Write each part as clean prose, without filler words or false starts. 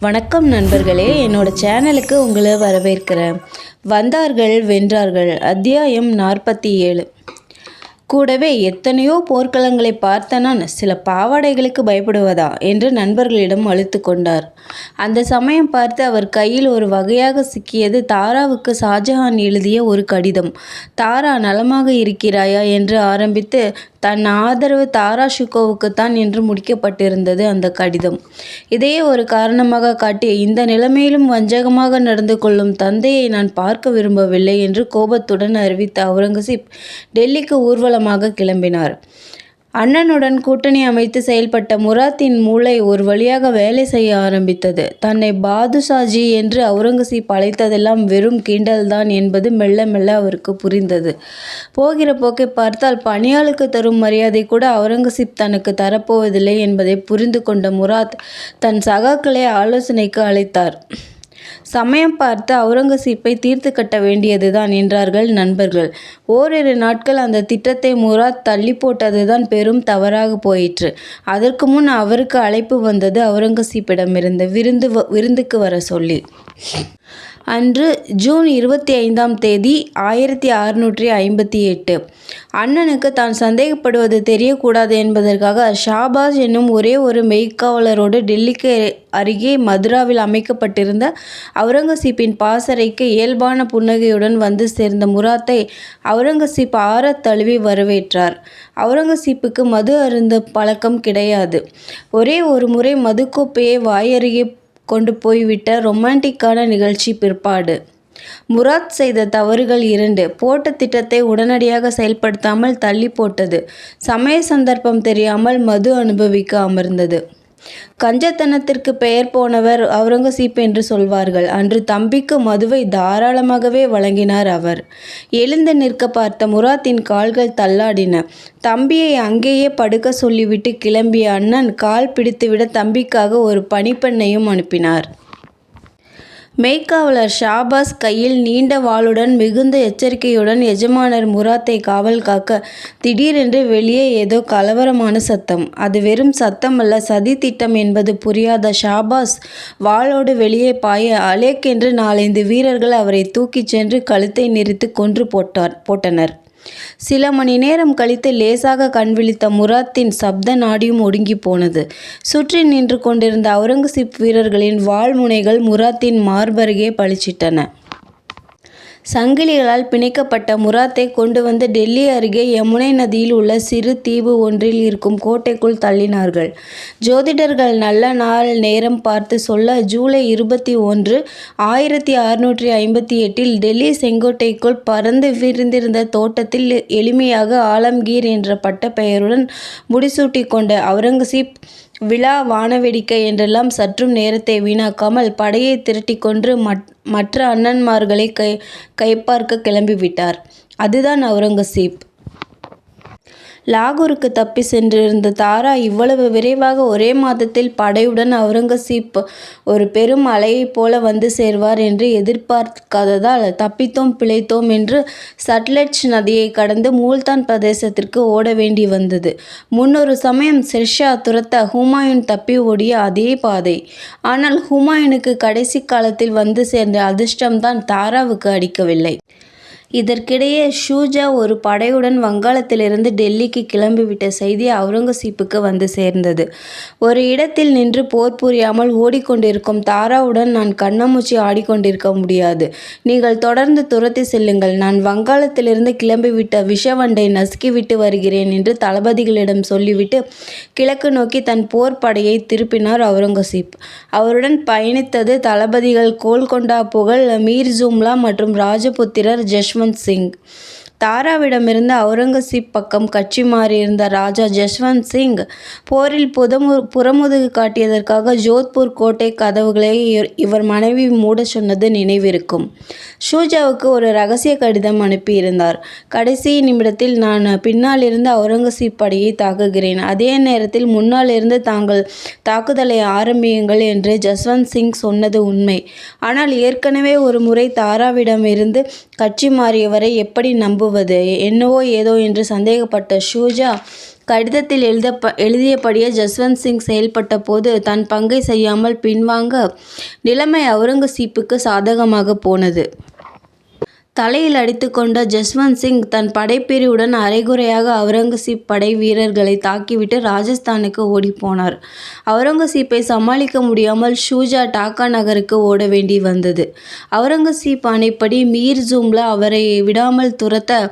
வணக்கம் நண்பர்களே, என்னோட சேனலுக்கு உங்களை வரவேற்கிறேன். வந்தார்கள் வென்றார்கள் அத்தியாயம் 47. கூடவே எத்தனையோ போர்க்களங்களை பார்த்த நான் சில பாவாடைகளுக்கு பயப்படுவதா என்று நண்பர்களிடம் அழுத்து கொண்டார். அந்த சமயம் பார்த்து அவர் கையில் ஒரு வகையாக சிக்கியது தாராவுக்கு ஷாஜஹான் எழுதிய ஒரு கடிதம். தாரா நலமாக இருக்கிறாயா என்று ஆரம்பித்து தன் ஆதரவு தாரா ஷிகோவுக்குத்தான் என்று முடிக்கப்பட்டிருந்தது அந்த கடிதம். இதையே ஒரு காரணமாக காட்டி, இந்த நிலைமையிலும் வஞ்சகமாக நடந்து கொள்ளும் தந்தையை நான் பார்க்க விரும்பவில்லை என்று கோபத்துடன் அறிவித்த அவுரங்கசீப் டெல்லிக்கு ஊர்வலமாக கிளம்பினார். அண்ணனுடன் கூட்டணி அமைத்து செயல்பட்ட முராத்தின் மூளை ஒரு வழியாக வேலை செய்ய ஆரம்பித்தது. தன்னை பாதுஷாஜி என்று அவுரங்கசீப் அழைத்ததெல்லாம் வெறும் கிண்டல்தான் என்பது மெல்ல மெல்ல அவருக்கு புரிந்தது. போகிற போக்கை பார்த்தால் பணியாளுக்கு தரும் மரியாதை கூட அவுரங்கசீப் தனக்கு தரப்போவதில்லை என்பதை புரிந்து கொண்ட முராத் தன் சகாக்களை ஆலோசனைக்கு அழைத்தார். சமயம் பார்த்து அவுரங்கசீப்பை தீர்த்து கட்ட வேண்டியதுதான் என்றார்கள் நண்பர்கள். ஓரிரு நாட்கள் அந்த திட்டத்தை முராத் தள்ளி போட்டதுதான் பெரும் தவறாக போயிற்று. அதற்கு முன் அவருக்கு அழைப்பு வந்தது அவுரங்கசீப்பிடமிருந்து விருந்துக்கு வர சொல்லி. அன்று ஜூன் 25ஆம் தேதி 1658. அண்ணனுக்கு தான் சந்தேகப்படுவது தெரியக்கூடாது என்பதற்காக ஷாபாஸ் என்னும் ஒரே ஒரு மெய்க்காவலரோடு டெல்லிக்கு அருகே மதுராவில் அமைக்கப்பட்டிருந்த அவுரங்கசீப்பின் பாசறைக்கு இயல்பான புன்னகையுடன் வந்து சேர்ந்த முராத்தை அவுரங்கசீப் ஆறத் தழுவி வரவேற்றார். அவுரங்கசீப்புக்கு மது அருந்த பழக்கம் கிடையாது. ஒரே ஒரு முறை மதுக்கோப்பையை வாயருகே கொண்டு போய்விட்ட ரொமான்டிக்கான நிகழ்ச்சி பிற்பாடு. முராத் செய்த தவறுகள் 2. போட்ட திட்டத்தை உடனடியாக செயல்படுத்தாமல் தள்ளி போட்டது. சமய சந்தர்ப்பம் தெரியாமல் மது அனுபவிக்க அமர்ந்தது. கஞ்சத்தனத்திற்கு பெயர் போனவர் அவுரங்கசீப் என்று சொல்வார்கள். அன்று தம்பிக்கு மதுவை தாராளமாகவே வழங்கினார் அவர். எழுந்து நிற்க பார்த்த முராத்தின் கால்கள் தள்ளாடின. தம்பியை அங்கேயே படுக்க சொல்லிவிட்டு கிளம்பிய அண்ணன் கால் பிடித்துவிட தம்பிக்காக ஒரு பணிப்பெண்ணையும் அனுப்பினார். மெய்க்காவலர் ஷாபாஸ் கையில் நீண்ட வாளுடன் மிகுந்த எச்சரிக்கையுடன் எஜமானர் முராத்தை காவல் காக்க, திடீரென்று வெளியே ஏதோ கலவரமான சத்தம். அது வெறும் சத்தமல்ல, சதி திட்டம் என்பது புரியாத ஷாபாஸ் வாளோடு வெளியே பாய, அலேக் என்று 4-5 வீரர்கள் அவரை தூக்கிச் சென்று கழுத்தை நெரித்து கொன்று போட்டனர். சில மணி நேரம் கழித்து லேசாக கண்விழித்த முராத்தின் சப்த நாடியும் ஒடுங்கி போனது. சுற்றி நின்று கொண்டிருந்த அவுரங்கசீப் வீரர்களின் வாள் முனைகள் முராத்தின் மார்பருகே பளிச்சிட்டன. சங்கிலிகளால் பிணைக்கப்பட்ட முராத்தை கொண்டு வந்து டெல்லி அருகே யமுனை நதியில் உள்ள சிறு தீவு ஒன்றில் இருக்கும் கோட்டைக்குள் தள்ளினார்கள். ஜோதிடர்கள் நல்ல நாள் நேரம் பார்த்து சொல்ல, ஜூலை 21, 1658 டெல்லி செங்கோட்டைக்குள் பறந்து விரிந்திருந்த தோட்டத்தில் எளிமையாக ஆலம்கீர் என்ற பட்ட பெயருடன் முடிசூட்டி கொண்ட அவுரங்கசீப் விழா வானவேடிக்கை என்றெல்லாம் சற்றும் நேரத்தை வீணாக்காமல் படையை திரட்டி கொன்று மற்ற அண்ணன்மார்களை கைப்பார்க்க கிளம்பிவிட்டார். அதுதான் அவுரங்கசீப். லாகூருக்கு தப்பி சென்றிருந்த தாரா இவ்வளவு விரைவாக ஒரே மாதத்தில் படையுடன் அவுரங்கசீப் ஒரு பெரும் அலையைப் போல வந்து சேர்வார் என்று எதிர்பார்க்காததால் தப்பித்தோம் பிழைத்தோம் என்று சட்லெஜ் நதியை கடந்து மூல்தான் பிரதேசத்திற்கு ஓட வேண்டி வந்தது. முன்னொரு சமயம் ஷெர்ஷா துரத்த ஹுமாயூன் தப்பி ஓடிய அதே பாதை. ஆனால் ஹுமாயூனுக்கு கடைசி காலத்தில் வந்து சேர்ந்த அதிர்ஷ்டம்தான் தாராவுக்கு அடிக்கவில்லை. இதற்கிடையே ஷூஜா ஒரு படையுடன் வங்காளத்திலிருந்து டெல்லிக்கு கிளம்பிவிட்ட செய்தி அவுரங்கசீப்புக்கு வந்து சேர்ந்தது. ஒரு இடத்தில் நின்று போர் புரியாமல் ஓடிக்கொண்டிருக்கும் தாராவுடன் நான் கண்ணாமூச்சி ஆடிக்கொண்டிருக்க முடியாது. நீங்கள் தொடர்ந்து துரத்தி செல்லுங்கள். நான் வங்காளத்திலிருந்து கிளம்பிவிட்ட விஷவண்டை நசுக்கிவிட்டு வருகிறேன் என்று தளபதிகளிடம் சொல்லிவிட்டு கிழக்கு நோக்கி தன் போர் படையை திருப்பினார் அவுரங்கசீப். அவருடன் பயணித்தது தளபதிகள் கோல்கொண்டா புகழ், மீர் ஜும்லா மற்றும் ராஜபுத்திரர் ஜஸ்வந்த் சிங். தாராவிடமிருந்து அவுரங்கசீப் பக்கம் கட்சி மாறியிருந்த ராஜா ஜஸ்வந்த் சிங் போரில் புறமுதுகு காட்டியதற்காக ஜோத்பூர் கோட்டை கதவுகளை இவர் மனைவி மூட சொன்னது நினைவிருக்கும். ஷூஜாவுக்கு ஒரு ரகசிய கடிதம் அனுப்பியிருந்தார். கடைசி நிமிடத்தில் நான் பின்னால் இருந்து அவுரங்கசீப் படையை தாக்குகிறேன், அதே நேரத்தில் முன்னால் இருந்து தாங்கள் தாக்குதலை ஆரம்பியுங்கள் என்று ஜஸ்வந்த் சிங் சொன்னது உண்மை. ஆனால் ஏற்கனவே ஒரு முறை தாராவிடமிருந்து கட்சி மாறியவரை எப்படி நம்புவது? என்னவோ ஏதோ என்று சந்தேகப்பட்ட ஷூஜா கடிதத்தில் எழுதியபடியே ஜஸ்வந்த் சிங் செயல்பட்ட போது தன் பங்கை செய்யாமல் பின்வாங்க நிலைமை அவுரங்கசீப்புக்கு சாதகமாக போனது. தலையில் அடித்துக்கொண்ட ஜஸ்வந்த் சிங் தன் படைப்பிரிவுடன் அரைகுறையாக அவுரங்கசீப் படை வீரர்களை தாக்கிவிட்டு ராஜஸ்தானுக்கு ஓடிப்போனார். அவுரங்கசீப்பை சமாளிக்க முடியாமல் ஷூஜா டாக்கா நகருக்கு ஓட வேண்டி வந்தது. அவுரங்கசீப் ஆணைப்படி மீர் ஜும்லா அவரை விடாமல் துரத்த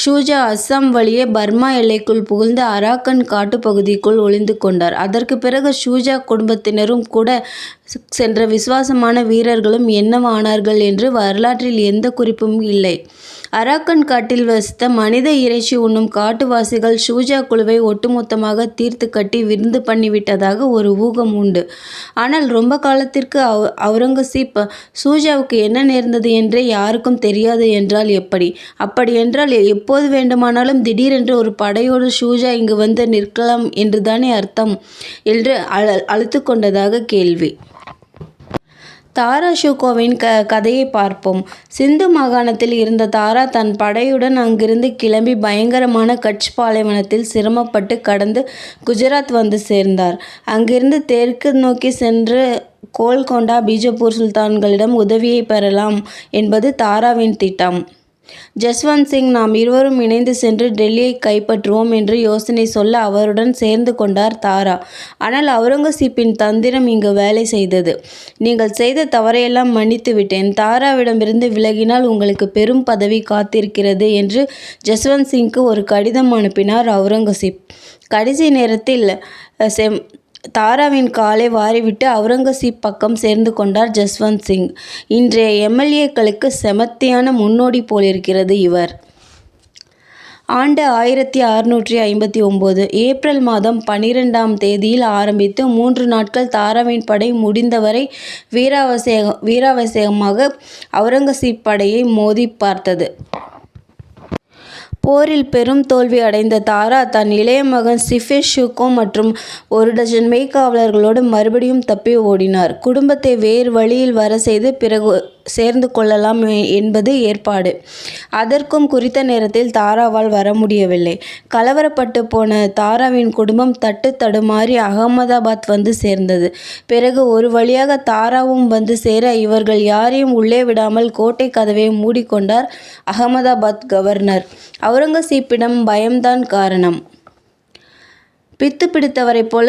ஷூஜா அஸ்ஸாம் வழியே பர்மா எல்லைக்குள் புகுந்து அராக்கன் காட்டுப்பகுதிக்குள் ஒளிந்து கொண்டார். அதற்கு பிறகு ஷூஜா குடும்பத்தினரும் கூட சென்ற விசுவாசமான வீரர்களும் என்னவானார்கள் என்று வரலாற்றில் எந்த குறிப்பும் இல்லை. அராக்கன் காட்டில் வசித்த மனித இறைச்சி உண்ணும் காட்டுவாசிகள் ஷூஜா குழுவை ஒட்டுமொத்தமாக தீர்த்து கட்டி விருந்து பண்ணிவிட்டதாக ஒரு ஊகம் உண்டு. ஆனால் ரொம்ப காலத்திற்கு அவுரங்கசீப் ஷூஜாவுக்கு என்ன நேர்ந்தது என்றே யாருக்கும் தெரியாது என்றால் எப்படி? அப்படியென்றால் எப்போது வேண்டுமானாலும் திடீரென்று ஒரு படையோடு ஷூஜா இங்கு வந்து நிற்கலாம் என்றுதானே அர்த்தம் என்று அழுத்து கொண்டதாக கேள்வி. தாரா ஷூகோவின் கதையை பார்ப்போம். சிந்து மாகாணத்தில் இருந்த தாரா தன் படையுடன் அங்கிருந்து கிளம்பி பயங்கரமான கட்ச் பாலைவனத்தில் சிரமப்பட்டு கடந்து குஜராத் வந்து சேர்ந்தார். அங்கிருந்து தெற்கு நோக்கி சென்று கோல்கொண்டா பீஜப்பூர் சுல்தான்களிடம் உதவியை பெறலாம் என்பது தாராவின் திட்டம். ஜஸ்வந்த் சிங் நாம் இருவரும் இணைந்து சென்று டெல்லியை கைப்பற்றுவோம் என்று யோசனை சொல்ல அவருடன் சேர்ந்து கொண்டார் தாரா. ஆனால் அவுரங்கசீப்பின் தந்திரம் இங்கு வேலை செய்தது. நீங்கள் செய்த தவறையெல்லாம் மன்னித்து விட்டேன். தாராவிடமிருந்து விலகினால் உங்களுக்கு பெரும் பதவி காத்திருக்கிறது என்று ஜஸ்வந்த் சிங்க்கு ஒரு கடிதம் அனுப்பினார் அவுரங்கசீப். கடைசி நேரத்தில் தாராவின் காலை வாரிவிட்டு அவுரங்கசீப் பக்கம் சேர்ந்து கொண்டார் ஜஸ்வந்த் சிங். இன்றைய எம்எல்ஏக்களுக்கு செமத்தியான முன்னோடி போலிருக்கிறது இவர். ஆண்டு 1659 ஏப்ரல் மாதம் 12ஆம் தேதியில் ஆரம்பித்து 3 நாட்கள் தாராவின் படை முடிந்தவரை வீராவேசமாக அவுரங்கசீப் படையை மோதி பார்த்தது. போரில் பெரும் தோல்வி அடைந்த தாரா தன் இளைய மகன் சிஃபிர் ஷூகோ மற்றும் 1 டஜன் மெய்காவலர்களோடு மறுபடியும் தப்பி ஓடினார். குடும்பத்தை வேறு வழியில் வர செய்து பிறகு சேர்ந்து கொள்ளலாம் என்பது ஏற்பாடு. அதற்கும் குறித்த நேரத்தில் தாராவால் வர முடியவில்லை. கலவரப்பட்டு போன தாராவின் குடும்பம் தட்டு தடுமாறி அகமதாபாத் வந்து சேர்ந்தது. பிறகு ஒரு வழியாக தாராவும் வந்து சேர இவர்கள் யாரையும் உள்ளே விடாமல் கோட்டை கதவை மூடிக்கொண்டார் அகமதாபாத் கவர்னர். அவுரங்கசீப்பிடம் பயம்தான் காரணம். பித்து பிடித்தவரைப் போல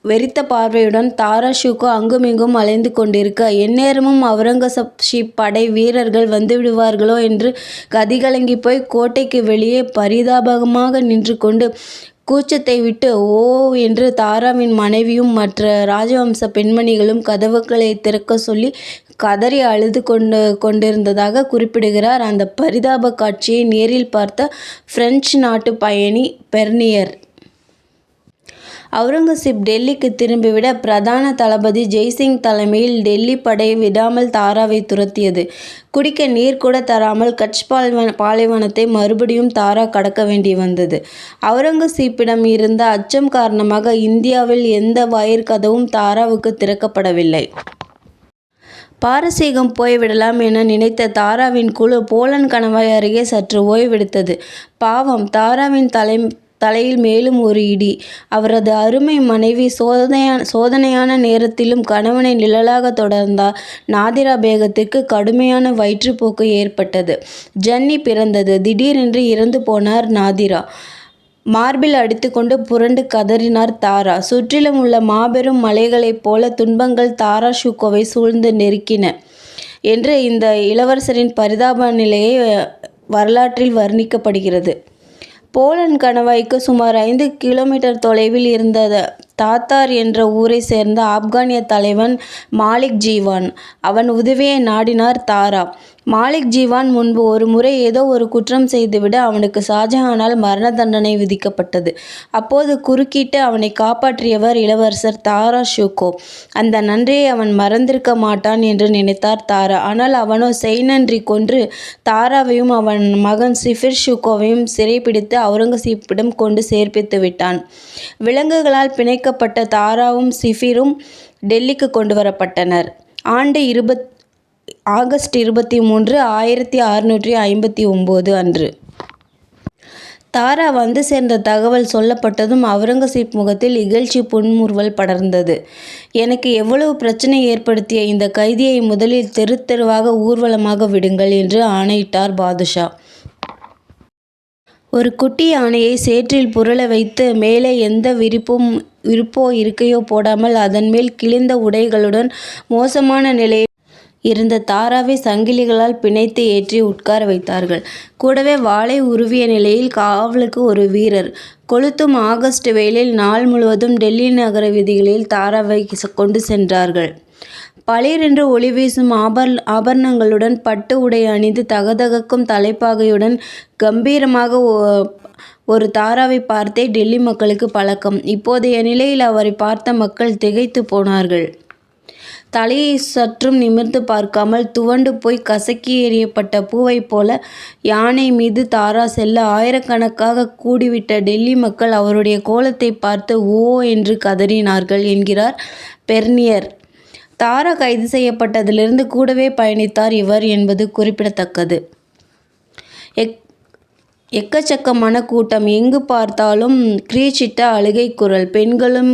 வெறித்த பார்வையுடன் தாரா ஷூகோ அங்குமிங்கும் அலைந்து கொண்டிருக்க எந்நேரமும் அவுரங்கசீப் படை வீரர்கள் வந்துவிடுவார்களோ என்று கதிகலங்கி போய் கோட்டைக்கு வெளியே பரிதாபமாக நின்று கொண்டு கூச்சத்தை விட்டு ஓ என்று தாராவின் மனைவியும் மற்ற ராஜவம்ச பெண்மணிகளும் கதவுகளை திறக்க சொல்லி கதறி அழுது கொண்டிருந்ததாக குறிப்பிடுகிறார் அந்த பரிதாப காட்சியை நேரில் பார்த்த பிரெஞ்சு நாட்டு பயணி பெர்னியர். அவுரங்கசீப் டெல்லிக்கு திரும்பிவிட பிரதான தளபதி ஜெய்சிங் தலைமையில் டெல்லி படை விடாமல் தாராவை துரத்தியது. குடிக்க நீர் கூட தராமல் கட்ச் பாலைவனத்தை மறுபடியும் தாரா கடக்க வேண்டி வந்தது. அவுரங்கசீப்பிடம் இருந்த அச்சம் காரணமாக இந்தியாவில் எந்த வாயிற்கதவும் தாராவுக்கு திறக்கப்படவில்லை. பாரசீகம் போய்விடலாம் என நினைத்த தாராவின் குழு போலன் கணவாய் அருகே சற்று ஓய்வெடுத்தது. பாவம், தாராவின் தலையில் மேலும் ஒரு இடி. அவரது அருமை மனைவி சோதனையான நேரத்திலும் கணவனை நிழலாக தொடர்ந்தார். நாதிரா பேகத்திற்கு கடுமையான வயிற்றுப்போக்கு ஏற்பட்டது. ஜன்னி பிறந்தது. திடீரென்று இறந்து போனார் நாதிரா. மார்பில் அடித்துக்கொண்டு புரண்டு கதறினார் தாரா. சுற்றிலும் உள்ள மாபெரும் மலைகளைப் போல துன்பங்கள் தாரா ஷூகோவை சூழ்ந்து நெருக்கின என்று இந்த இளவரசரின் பரிதாப நிலையை வரலாற்றில் வர்ணிக்கப்படுகிறது. போலன் கணவாய்க்கு சுமார் 5 கிலோமீட்டர் தொலைவில் இருந்த தாத்தார் என்ற ஊரை சேர்ந்த ஆப்கானிய தலைவன் மாலிக் ஜீவான். அவன் உதவியை நாடினார் தாரா. மாலிக் ஜீவான் முன்பு ஒரு முறை ஏதோ ஒரு குற்றம் செய்துவிட அவனுக்கு ஷாஜஹானால் மரண தண்டனை விதிக்கப்பட்டது. அப்போது குறுக்கிட்டு அவனை காப்பாற்றியவர் இளவரசர் தாரா ஷூகோ. அந்த நன்றியை அவன் மறந்திருக்க மாட்டான் என்று நினைத்தார் தாரா. ஆனால் அவனோ செய்நன்றி கொன்று தாராவையும் அவன் மகன் சிஃபிர் ஷூகோவையும் சிறைப்பிடித்து அவுரங்கசீப்பிடம் கொண்டு சேர்ப்பித்து விட்டான். விலங்குகளால் பிணைக்கப்பட்ட தாராவும் சிஃபிரும் டெல்லிக்கு கொண்டு வரப்பட்டனர். ஆண்டு ஆகஸ்ட் 23, 1659 அன்று. தாரா வந்து சேர்ந்த தகவல் சொல்லப்பட்டதும் அவுரங்கசீப் முகத்தில் இகழ்ச்சி புன்முறுவல் படர்ந்தது. எனக்கு எவ்வளவு பிரச்சனை ஏற்படுத்திய இந்த கைதியை முதலில் தெரு தெருவாக ஊர்வலமாக விடுங்கள் என்று ஆணையிட்டார் பாதுஷா. ஒரு குட்டி யானையை சேற்றில் புரள வைத்து மேலே எந்த விரிப்போ இருக்கையோ போடாமல் அதன்மேல் கிழிந்த உடைகளுடன் மோசமான நிலையில் இருந்த தாராவை சங்கிலிகளால் பிணைத்து ஏற்றி உட்கார வைத்தார்கள். கூடவே வாளை உருவிய நிலையில் காவலுக்கு ஒரு வீரர். கொளுத்தும் ஆகஸ்ட் வெயிலில் நாள் முழுவதும் டெல்லி நகர வீதிகளில் தாராவை கொண்டு சென்றார்கள். பளீரென்று ஒளி வீசும் ஆபரணங்களுடன் பட்டு உடை அணிந்து தகதகக்கும் தலைப்பாகையுடன் கம்பீரமாக ஒரு தாராவை பார்த்தே டெல்லி மக்களுக்கு பழக்கம். இப்போதைய நிலையில் அவரை பார்த்த மக்கள் திகைத்து போனார்கள். தலையை சற்றும் நிமிர்ந்து பார்க்காமல் துவண்டு போய் கசக்கி எறியப்பட்ட பூவைப் போல யானை மீது தாரா செல்ல ஆயிரக்கணக்காக கூடிவிட்ட டெல்லி மக்கள் அவருடைய கோலத்தை பார்த்து ஓ என்று கதறினார்கள் என்கிறார் பெர்னியர். தாரா கைது செய்யப்பட்டதிலிருந்து கூடவே பயணித்தார் இவர் என்பது குறிப்பிடத்தக்கது. எக்கச்சக்கமான கூட்டம். எங்கு பார்த்தாலும் கிரீச்சிட்ட அழுகை குரல். பெண்களும்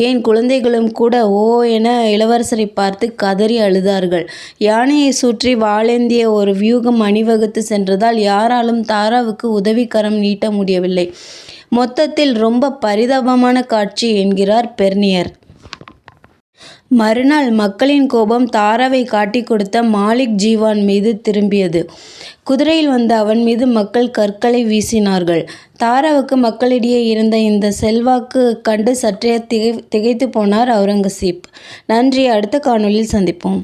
ஏன் குழந்தைகளும் கூட ஓ என இளவரசரை பார்த்து கதறி அழுதார்கள். யானையை சுற்றி வாளேந்திய ஒரு வியூகம் அணிவகுத்து சென்றதால் யாராலும் தாராவுக்கு உதவிக்கரம் நீட்ட முடியவில்லை. மொத்தத்தில் ரொம்ப பரிதாபமான காட்சி என்கிறார் பெர்னியர். மறுநாள் மக்களின் கோபம் தாராவை காட்டிக் கொடுத்த மாலிக் ஜீவான் மீது திரும்பியது. குதிரையில் வந்த அவன் மீது மக்கள் கற்களை வீசினார்கள். தாராவுக்கு மக்களிடையே இருந்த இந்த செல்வாக்கு கண்டு சற்றே திகைத்து போனார் அவுரங்கசீப். நன்றி. அடுத்த காணொளியில் சந்திப்போம்.